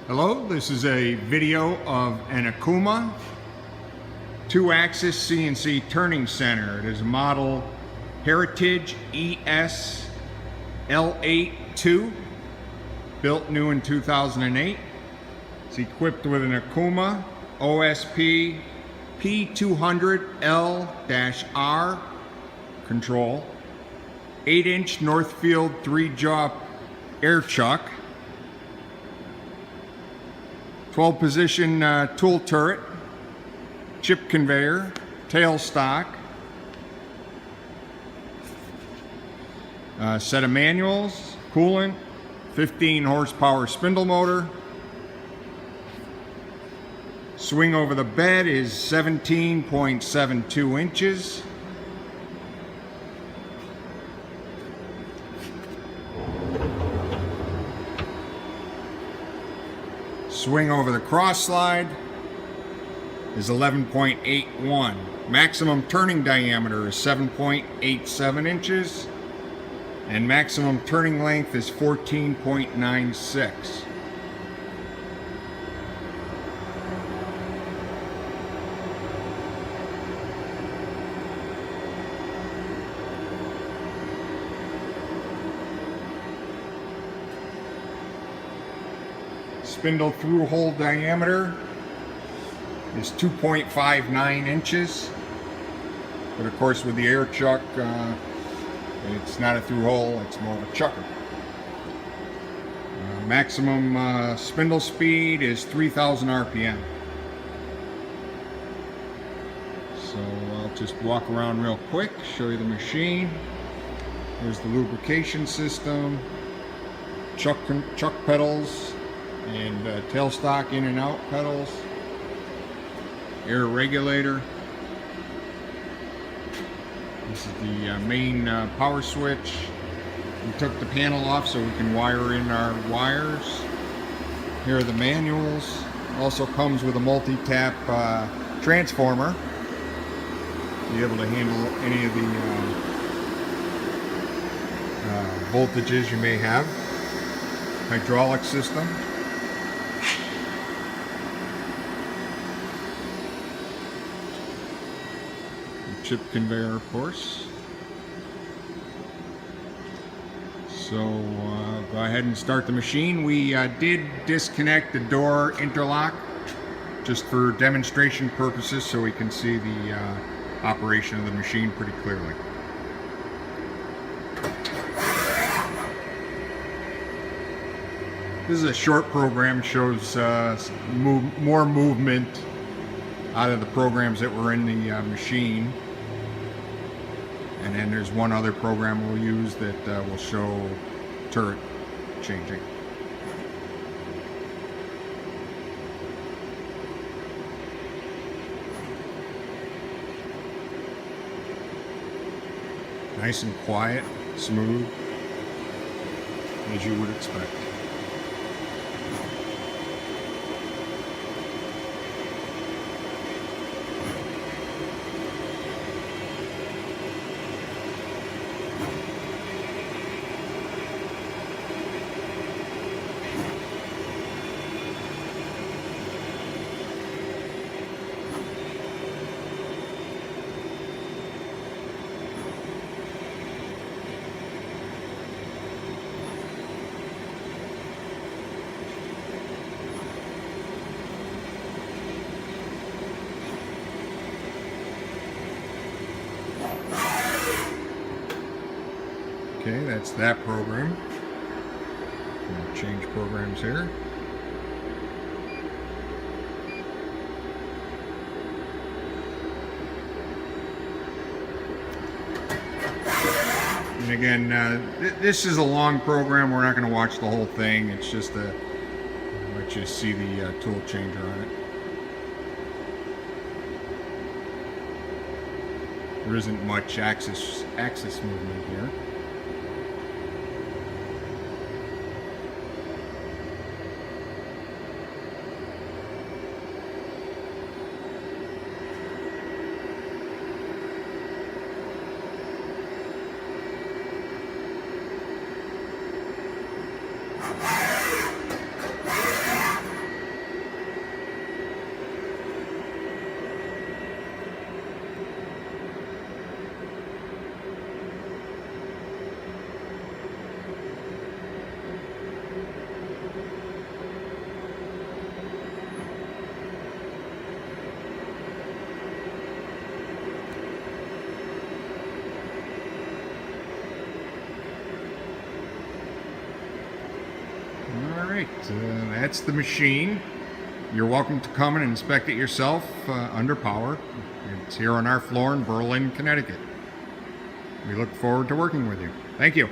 Hello, this is a video of an Okuma 2-axis CNC turning center. It is a model Heritage ES-L8II, built new in 2008. It's equipped with an Okuma OSP P200L-R control, 8-inch Northfield 3-jaw air chuck, 12-position tool turret, chip conveyor, tailstock, set of manuals, coolant, 15 horsepower spindle motor. Swing over the bed is 17.72 inches. Swing over the cross slide is 11.81. Maximum turning diameter is 7.87 inches. And maximum turning length is 14.96. Spindle through hole diameter is 2.59 inches, but of course with the air chuck it's not a through hole, it's more of a chucker. Maximum spindle speed is 3,000 RPM. So I'll just walk around real quick, show you the machine. Here's the lubrication system, chuck pedals, and tailstock in and out pedals, air regulator. This is the main power switch. We took the panel off so we can wire in our wires. Here are the manuals. Also comes with a multi-tap transformer to be able to handle any of the voltages you may have. Hydraulic system. Chip conveyor, of course. So go ahead and start the machine. We did disconnect the door interlock just for demonstration purposes so we can see the operation of the machine pretty clearly. This is a short program, shows more movement out of the programs that were in the machine. And then there's one other program we'll use that will show turret changing. Nice and quiet, smooth, as you would expect. Okay, that's that program. We'll change programs here. And again, this is a long program. We're not going to watch the whole thing. It's just to let you see the tool changer on it. There isn't much axis movement here. right, that's the machine. You're welcome to come and inspect it yourself under power. It's here on our floor in Berlin, Connecticut. We look forward to working with you. Thank you.